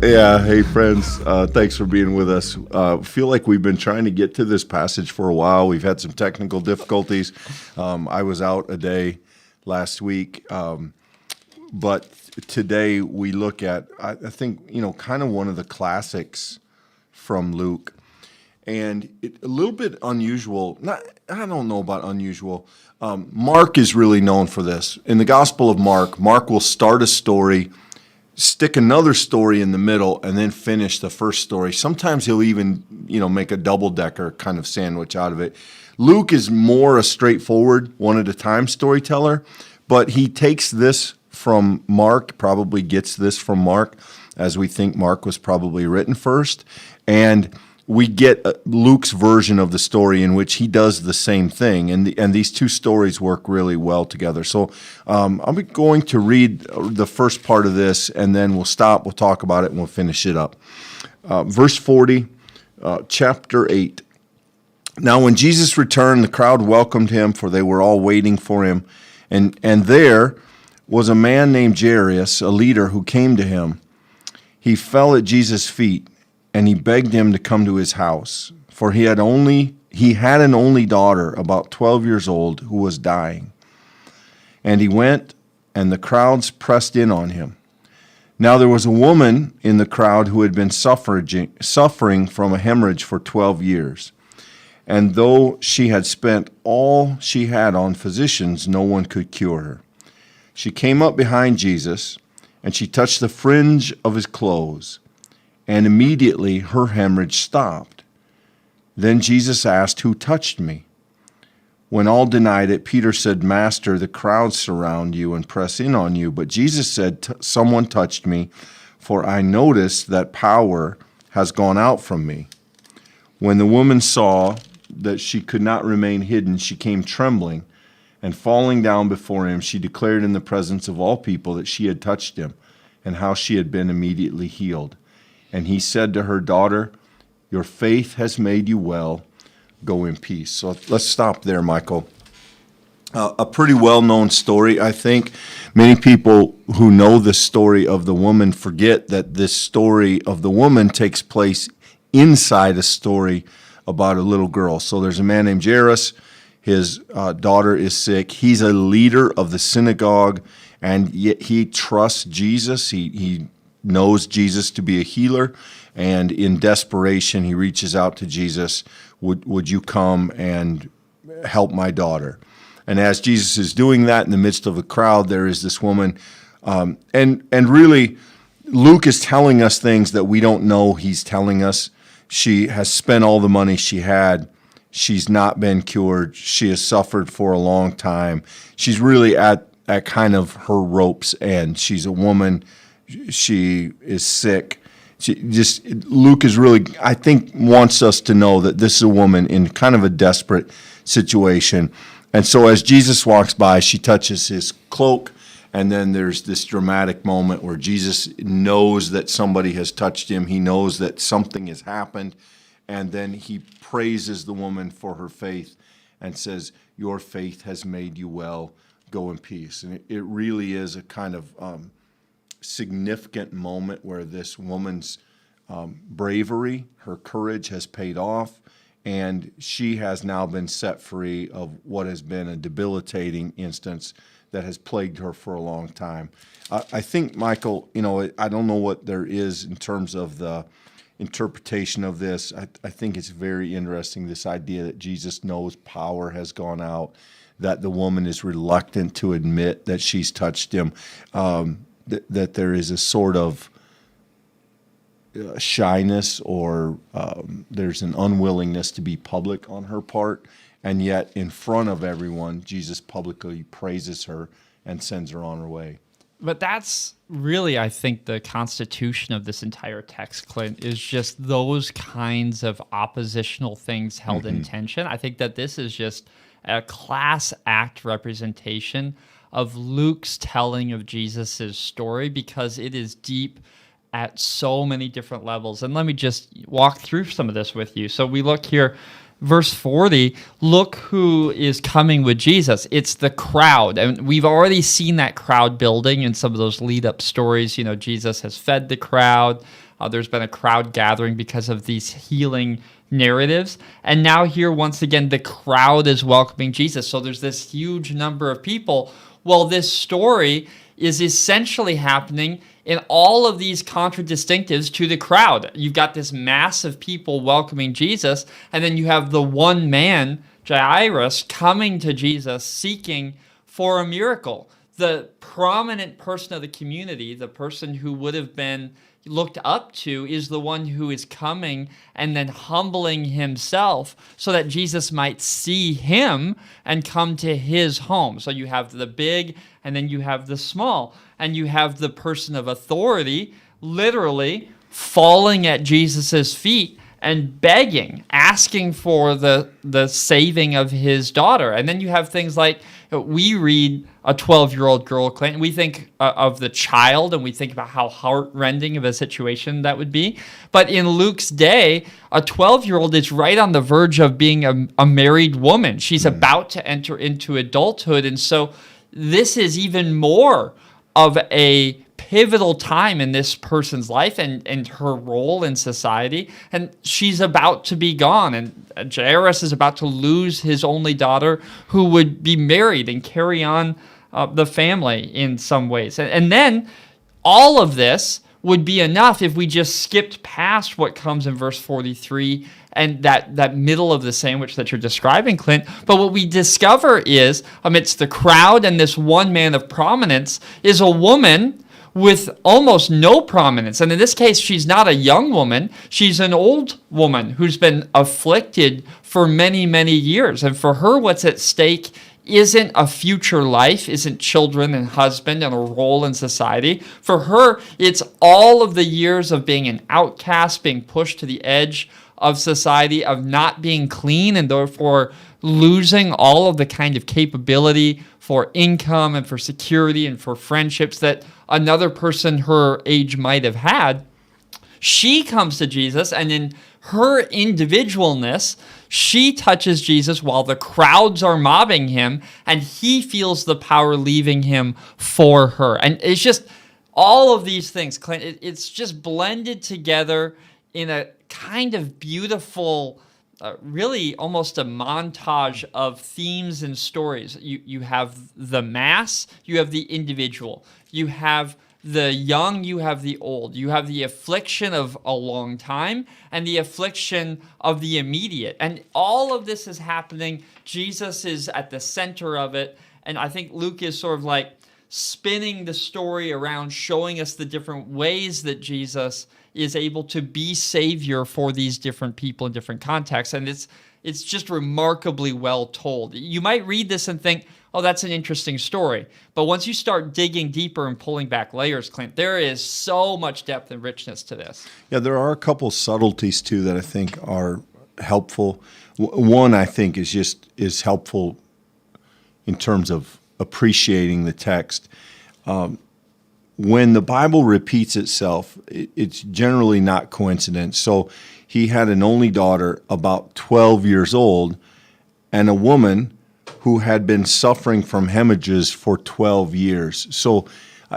Yeah, hey friends, thanks for being with us. Feel like we've been trying to get to this passage for a while. We've had some technical difficulties. I was out a day last week, but today we look at, I think, kind of one of the classics from Luke, and a little bit unusual. I don't know about unusual. Mark is really known for this. In the Gospel of Mark will start a story, stick another story in the middle, and then finish the first story. Sometimes he'll even, make a double-decker kind of sandwich out of it. Luke is more a straightforward, one-at-a-time storyteller, but he takes this from Mark, probably gets this from Mark, as we think Mark was probably written first, and we get Luke's version of the story in which he does the same thing, and these two stories work really well together. So I'm going to read the first part of this, and then we'll stop, we'll talk about it, and we'll finish it up. Verse 40, chapter 8. Now when Jesus returned, the crowd welcomed him, for they were all waiting for him. And there was a man named Jairus, a leader, who came to him. He fell at Jesus' feet, and he begged him to come to his house, for he had an only daughter, about 12 years old, who was dying. And he went, and the crowds pressed in on him. Now there was a woman in the crowd who had been suffering from a hemorrhage for 12 years. And though she had spent all she had on physicians, no one could cure her. She came up behind Jesus, and she touched the fringe of his clothes, and immediately her hemorrhage stopped. Then Jesus asked, "Who touched me?" When all denied it, Peter said, "Master, the crowds surround you and press in on you." But Jesus said, "Someone touched me, for I noticed that power has gone out from me." When the woman saw that she could not remain hidden, she came trembling, and falling down before him, she declared in the presence of all people that she had touched him, and how she had been immediately healed. And he said to her, "Daughter, your faith has made you well. Go in peace." So let's stop there, Michael. A pretty well-known story, I think. Many people who know the story of the woman forget that this story of the woman takes place inside a story about a little girl. So there's a man named Jairus. His daughter is sick. He's a leader of the synagogue, and yet he trusts Jesus. He knows Jesus to be a healer, and in desperation, he reaches out to Jesus, would you come and help my daughter? And as Jesus is doing that in the midst of a crowd, there is this woman, and really, Luke is telling us things that we don't know he's telling us. She has spent all the money she had. She's not been cured. She has suffered for a long time. She's really at kind of her rope's end. She's a woman. She is sick. Luke is really, I think, wants us to know that this is a woman in kind of a desperate situation. And so as Jesus walks by, she touches his cloak, and then there's this dramatic moment where Jesus knows that somebody has touched him. He knows that something has happened, and then he praises the woman for her faith and says, "Your faith has made you well. Go in peace." And it really is a kind of significant moment where this woman's bravery, her courage has paid off, and she has now been set free of what has been a debilitating instance that has plagued her for a long time. I think, Michael, I don't know what there is in terms of the interpretation of this. I think it's very interesting, this idea that Jesus knows power has gone out, that the woman is reluctant to admit that she's touched him, that there is a sort of shyness, or there's an unwillingness to be public on her part, and yet in front of everyone, Jesus publicly praises her and sends her on her way. But that's really, I think, the constitution of this entire text, Clint, is just those kinds of oppositional things held in tension. I think that this is just a class act representation of Luke's telling of Jesus' story, because it is deep at so many different levels. And let me just walk through some of this with you. So we look here, verse 40, look who is coming with Jesus. It's the crowd. And we've already seen that crowd building in some of those lead-up stories. Jesus has fed the crowd. There's been a crowd gathering because of these healing narratives. And now here, once again, the crowd is welcoming Jesus. So there's this huge number of people. Well, this story is essentially happening in all of these contradistinctives to the crowd. You've got this mass of people welcoming Jesus, and then you have the one man, Jairus, coming to Jesus seeking for a miracle. The prominent person of the community, the person who would have been looked up to, is the one who is coming and then humbling himself so that Jesus might see him and come to his home. So you have the big and then you have the small, and you have the person of authority literally falling at Jesus's feet and begging, asking for the saving of his daughter. And then you have things like, we read a 12-year-old girl, Clinton, we think of the child, and we think about how heart-rending of a situation that would be. But in Luke's day, a 12-year-old is right on the verge of being a married woman. She's about to enter into adulthood. And so this is even more of a pivotal time in this person's life and her role in society. And she's about to be gone. And Jairus is about to lose his only daughter, who would be married and carry on the family in some ways. And then all of this would be enough if we just skipped past what comes in verse 43 and that middle of the sandwich that you're describing, Clint. But what we discover is, amidst the crowd and this one man of prominence, is a woman with almost no prominence. And in this case, she's not a young woman. She's an old woman who's been afflicted for many, many years. And for her, what's at stake isn't a future life, isn't children and husband and a role in society. For her, it's all of the years of being an outcast, being pushed to the edge of society, of not being clean, and therefore losing all of the kind of capability for income and for security and for friendships that another person her age might have had. She comes to Jesus, and in her individualness, she touches Jesus while the crowds are mobbing him, and he feels the power leaving him for her. And it's just all of these things, Clint, it's just blended together in a kind of beautiful, really almost a montage of themes and stories. You have the mass, you have the individual, you have the young, you have the old, you have the affliction of a long time and the affliction of the immediate. And all of this is happening. Jesus is at the center of it. And I think Luke is sort of like spinning the story around, showing us the different ways that Jesus is able to be Savior for these different people in different contexts. And it's just remarkably well told. You might read this and think, oh, that's an interesting story. But once you start digging deeper and pulling back layers, Clint, there is so much depth and richness to this. Yeah, there are a couple subtleties too that I think are helpful. One, I think, is helpful in terms of appreciating the text. When the Bible repeats itself, it's generally not coincidence. So he had an only daughter about 12 years old, and a woman who had been suffering from hemorrhages for 12 years. So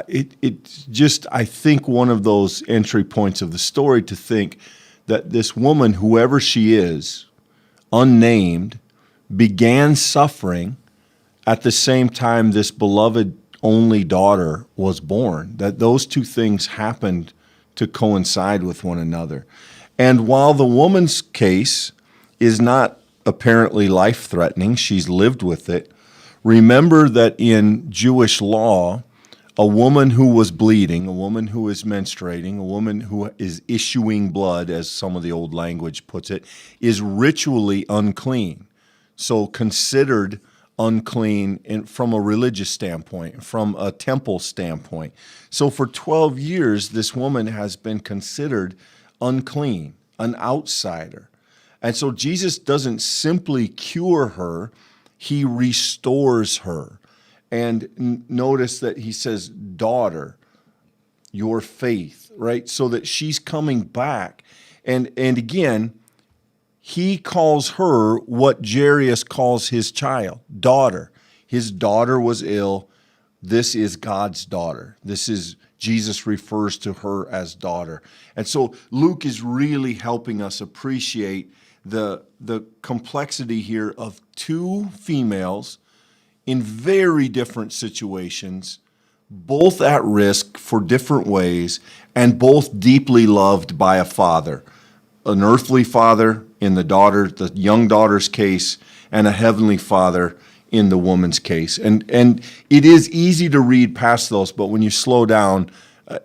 it's just, I think, one of those entry points of the story to think that this woman, whoever she is, unnamed, began suffering at the same time this beloved only daughter was born, that those two things happened to coincide with one another. And while the woman's case is not apparently life-threatening, she's lived with it, remember that in Jewish law, a woman who was bleeding, a woman who is menstruating, a woman who is issuing blood, as some of the old language puts it, is ritually unclean. So considered unclean from a religious standpoint, from a temple standpoint. So for 12 years, this woman has been considered unclean, an outsider. And so Jesus doesn't simply cure her, he restores her. And notice that he says, daughter, your faith, right? So that she's coming back. And again, he calls her what Jairus calls his child, daughter. His daughter was ill. This is God's daughter. This is Jesus refers to her as daughter. And so Luke is really helping us appreciate the complexity here of two females in very different situations, both at risk for different ways, and both deeply loved by a father, an earthly father in the young daughter's case, and a heavenly father in the woman's case. And it is easy to read past those, but when you slow down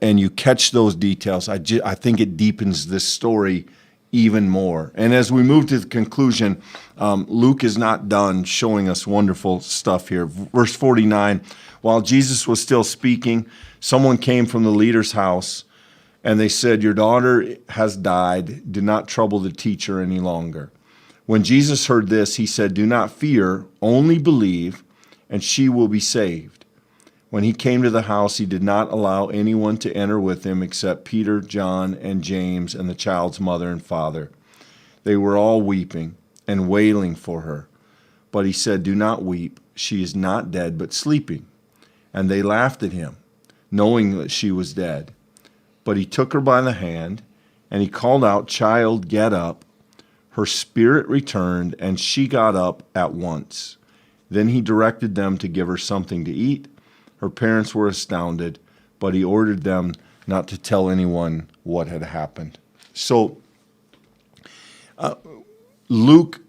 and you catch those details, I think it deepens this story even more. And as we move to the conclusion, Luke is not done showing us wonderful stuff here. Verse 49, while Jesus was still speaking, someone came from the leader's house, and they said, "Your daughter has died. Do not trouble the teacher any longer." When Jesus heard this, he said, "Do not fear, only believe, and she will be saved." When he came to the house, he did not allow anyone to enter with him except Peter, John, and James, and the child's mother and father. They were all weeping and wailing for her. But he said, "Do not weep. She is not dead, but sleeping." And they laughed at him, knowing that she was dead. But he took her by the hand, and he called out, "Child, get up." Her spirit returned, and she got up at once. Then he directed them to give her something to eat. Her parents were astounded, but he ordered them not to tell anyone what had happened. So, Luke,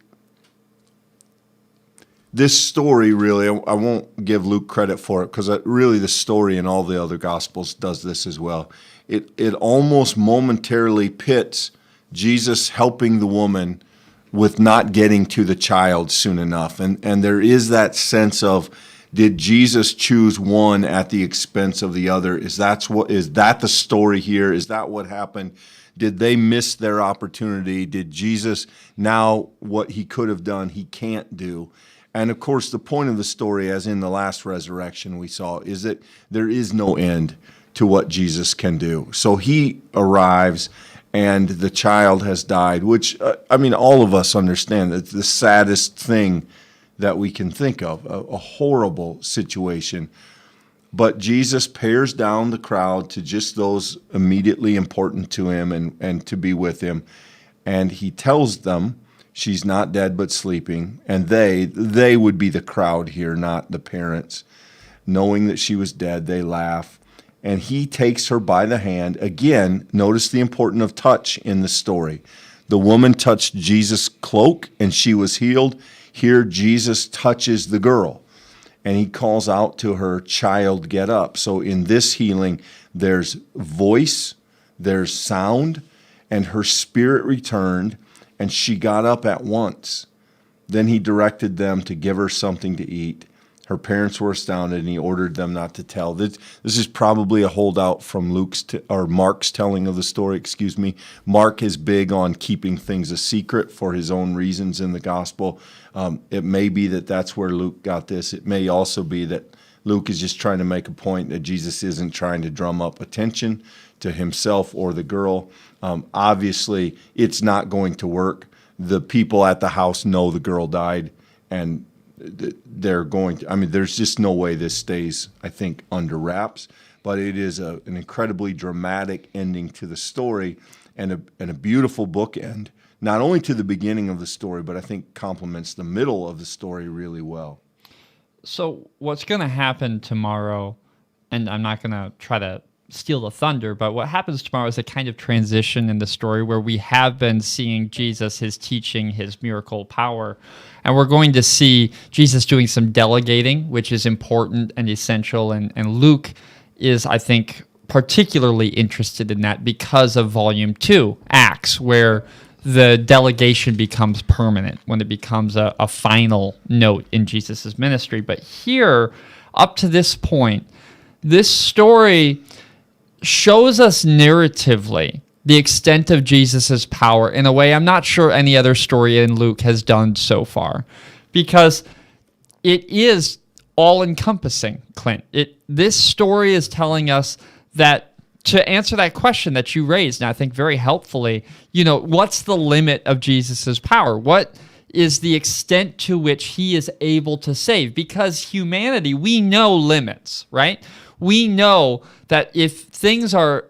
this story really, I won't give Luke credit for it, because really the story in all the other Gospels does this as well. It almost momentarily pits Jesus helping the woman with not getting to the child soon enough. And there is that sense of, did Jesus choose one at the expense of the other? Is that the story here? Is that what happened? Did they miss their opportunity? Did Jesus, now what he could have done, he can't do? And of course, the point of the story, as in the last resurrection we saw, is that there is no end to what Jesus can do. So he arrives, and the child has died, which, all of us understand that it's the saddest thing that we can think of, a horrible situation. But Jesus pares down the crowd to just those immediately important to him and to be with him. And he tells them she's not dead but sleeping. And they would be the crowd here, not the parents. Knowing that she was dead, they laugh. And he takes her by the hand. Again, notice the importance of touch in the story. The woman touched Jesus' cloak and she was healed. Here, Jesus touches the girl, and he calls out to her, "Child, get up." So in this healing, there's voice, there's sound, and her spirit returned, and she got up at once. Then he directed them to give her something to eat. Her parents were astounded, and he ordered them not to tell. This is probably a holdout from Mark's telling of the story. Mark is big on keeping things a secret for his own reasons in the gospel. It may be that that's where Luke got this. It may also be that Luke is just trying to make a point that Jesus isn't trying to drum up attention to himself or the girl. Obviously, it's not going to work. The people at the house know the girl died, and they're going to, there's just no way this stays, I think, under wraps. But it is an incredibly dramatic ending to the story, and a beautiful bookend, not only to the beginning of the story, but I think complements the middle of the story really well. So what's going to happen tomorrow, and I'm not going to try to steal the thunder, but what happens tomorrow is a kind of transition in the story where we have been seeing Jesus, his teaching, his miracle power, and we're going to see Jesus doing some delegating, which is important and essential, and Luke is, I think, particularly interested in that because of Volume 2, Acts, where the delegation becomes permanent, when it becomes a final note in Jesus' ministry. But here, up to this point, this story shows us narratively the extent of Jesus' power in a way I'm not sure any other story in Luke has done so far, because it is all-encompassing, Clint. This story is telling us that, to answer that question that you raised, and I think very helpfully, what's the limit of Jesus' power? What is the extent to which he is able to save? Because humanity, we know limits, right? We know that if things are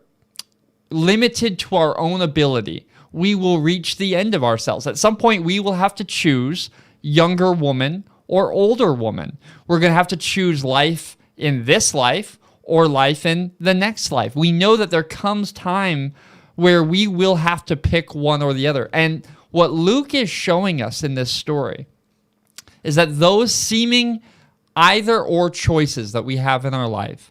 limited to our own ability, we will reach the end of ourselves. At some point, we will have to choose younger woman or older woman. We're going to have to choose life in this life or life in the next life. We know that there comes time where we will have to pick one or the other. And what Luke is showing us in this story is that those seeming either or choices that we have in our life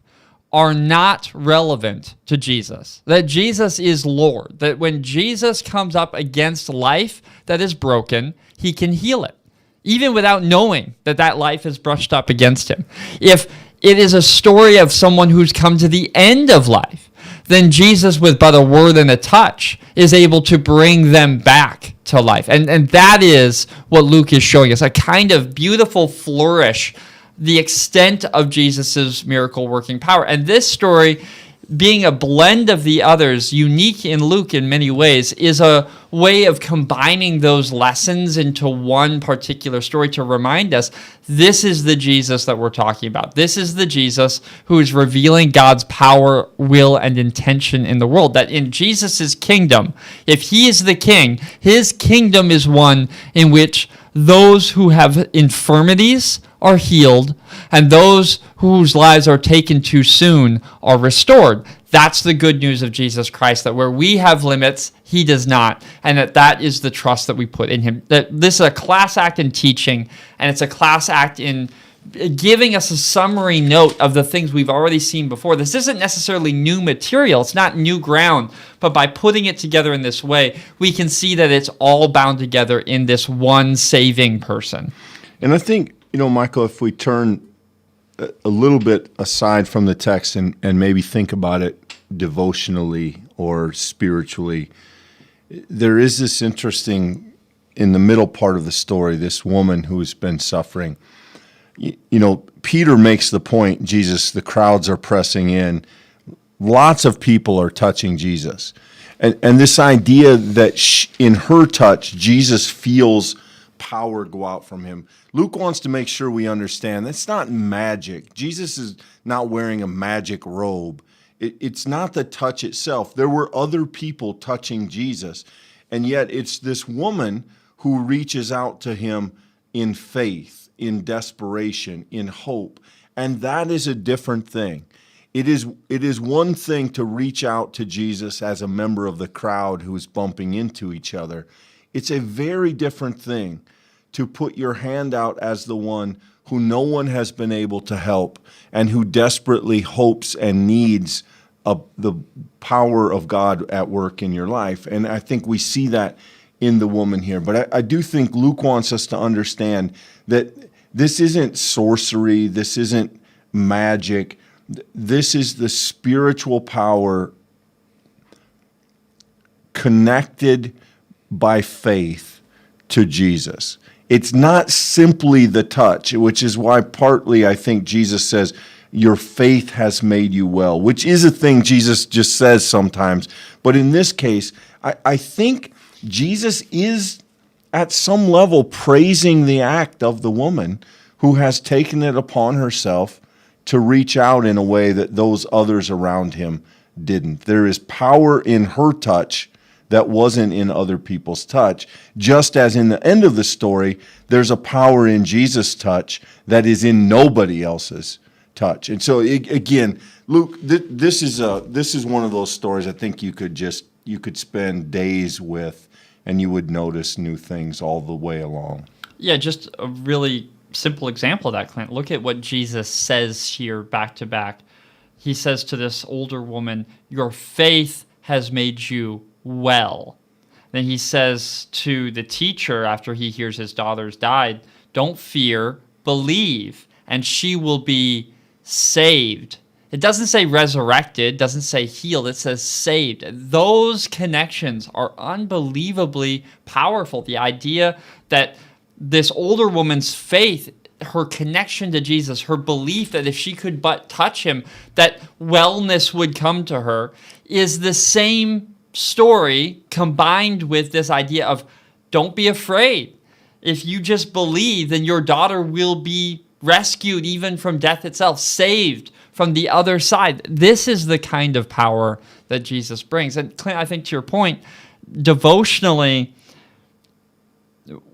are not relevant to Jesus. That Jesus is Lord. That when Jesus comes up against life that is broken, he can heal it, even without knowing that that life is brushed up against him. If it is a story of someone who's come to the end of life, then Jesus, with but a word and a touch, is able to bring them back to life. And that is what Luke is showing us, a kind of beautiful flourish, the extent of Jesus's miracle working power. And this story, being a blend of the others, unique in Luke in many ways, is a way of combining those lessons into one particular story to remind us this is the Jesus that we're talking about. This is the Jesus who is revealing God's power, will, and intention in the world. That in Jesus' kingdom, if he is the king, his kingdom is one in which those who have infirmities are healed, and those whose lives are taken too soon are restored. That's the good news of Jesus Christ, that where we have limits, he does not, and that is the trust that we put in him. That this is a class act in teaching, and it's a class act in giving us a summary note of the things we've already seen before. This isn't necessarily new material. It's not new ground, but by putting it together in this way, we can see that it's all bound together in this one saving person. And I think, Michael, if we turn a little bit aside from the text and maybe think about it devotionally or spiritually, there is this interesting, in the middle part of the story, this woman who's been suffering. Peter makes the point, Jesus, the crowds are pressing in. Lots of people are touching Jesus. And this idea that in her touch, Jesus feels power go out from him. Luke wants to make sure we understand that's not magic. Jesus is not wearing a magic robe. It's not the touch itself. There were other people touching Jesus, and yet it's this woman who reaches out to him in faith, in desperation, in hope, and that is a different thing. It is one thing to reach out to Jesus as a member of the crowd who is bumping into each other. It's a very different thing to put your hand out as the one who no one has been able to help and who desperately hopes and needs the power of God at work in your life. And I think we see that in the woman here. But I do think Luke wants us to understand that this isn't sorcery, this isn't magic. This is the spiritual power connected by faith to Jesus. It's not simply the touch, which is why partly I think Jesus says, your faith has made you well, which is a thing Jesus just says sometimes. But in this case, I think Jesus is at some level praising the act of the woman who has taken it upon herself to reach out in a way that those others around him didn't. There is power in her touch that wasn't in other people's touch, just as in the end of the story, there's a power in Jesus' touch that is in nobody else's touch. And so again, Luke, this is one of those stories I think you could spend days with, and you would notice new things all the way along. Yeah, just a really simple example of that, Clint. Look at what Jesus says here back to back. He says to this older woman, your faith has made you well. Then he says to the teacher after he hears his daughter's died, don't fear, believe, and she will be saved. It doesn't say resurrected, doesn't say healed, it says saved. Those connections are unbelievably powerful. The idea that this older woman's faith, her connection to Jesus, her belief that if she could but touch him, that wellness would come to her, is the same story combined with this idea of don't be afraid. If you just believe, then your daughter will be rescued even from death itself, saved from the other side. This is the kind of power that Jesus brings. And Clint, I think to your point, devotionally,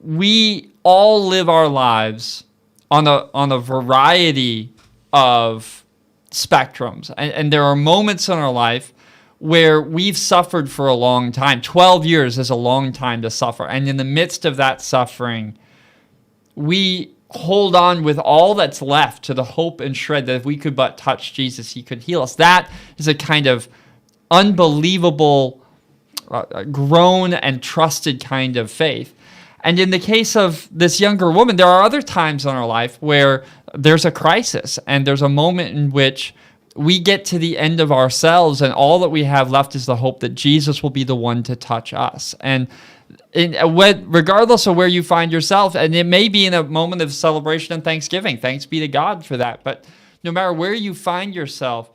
we all live our lives on a variety of spectrums. And there are moments in our life where we've suffered for a long time. 12 years is a long time to suffer. And in the midst of that suffering, we hold on with all that's left to the hope and shred that if we could but touch Jesus, he could heal us. That is a kind of unbelievable, grown and trusted kind of faith. And in the case of this younger woman, there are other times in our life where there's a crisis and there's a moment in which we get to the end of ourselves and all that we have left is the hope that Jesus will be the one to touch us. And regardless of where you find yourself, and it may be in a moment of celebration and thanksgiving, thanks be to God for that, but no matter where you find yourself,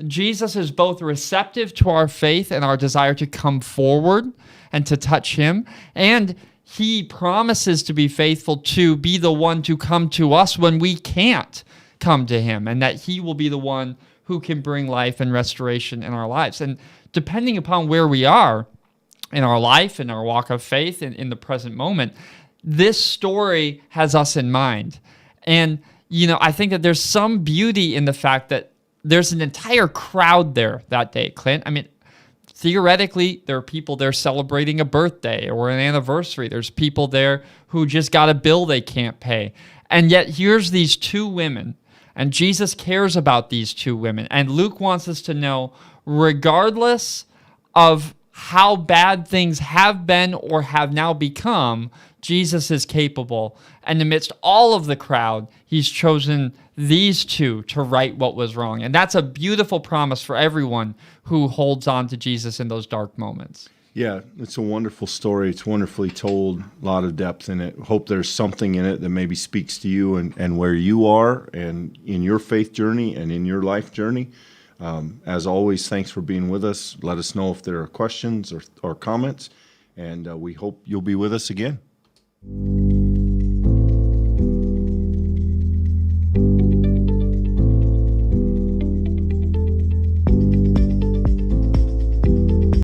Jesus is both receptive to our faith and our desire to come forward and to touch him, and he promises to be faithful to be the one to come to us when we can't come to him, and that he will be the one who can bring life and restoration in our lives. And depending upon where we are in our life, in our walk of faith, in the present moment, this story has us in mind. And, I think that there's some beauty in the fact that there's an entire crowd there that day, Clint. I mean, theoretically, there are people there celebrating a birthday or an anniversary. There's people there who just got a bill they can't pay. And yet here's these two women, and Jesus cares about these two women. And Luke wants us to know, regardless of how bad things have been or have now become, Jesus is capable. And amidst all of the crowd, he's chosen these two to right what was wrong. And that's a beautiful promise for everyone who holds on to Jesus in those dark moments. Yeah, it's a wonderful story. It's wonderfully told, a lot of depth in it. Hope there's something in it that maybe speaks to you and where you are and in your faith journey and in your life journey. As always, thanks for being with us. Let us know if there are questions or comments, and we hope you'll be with us again.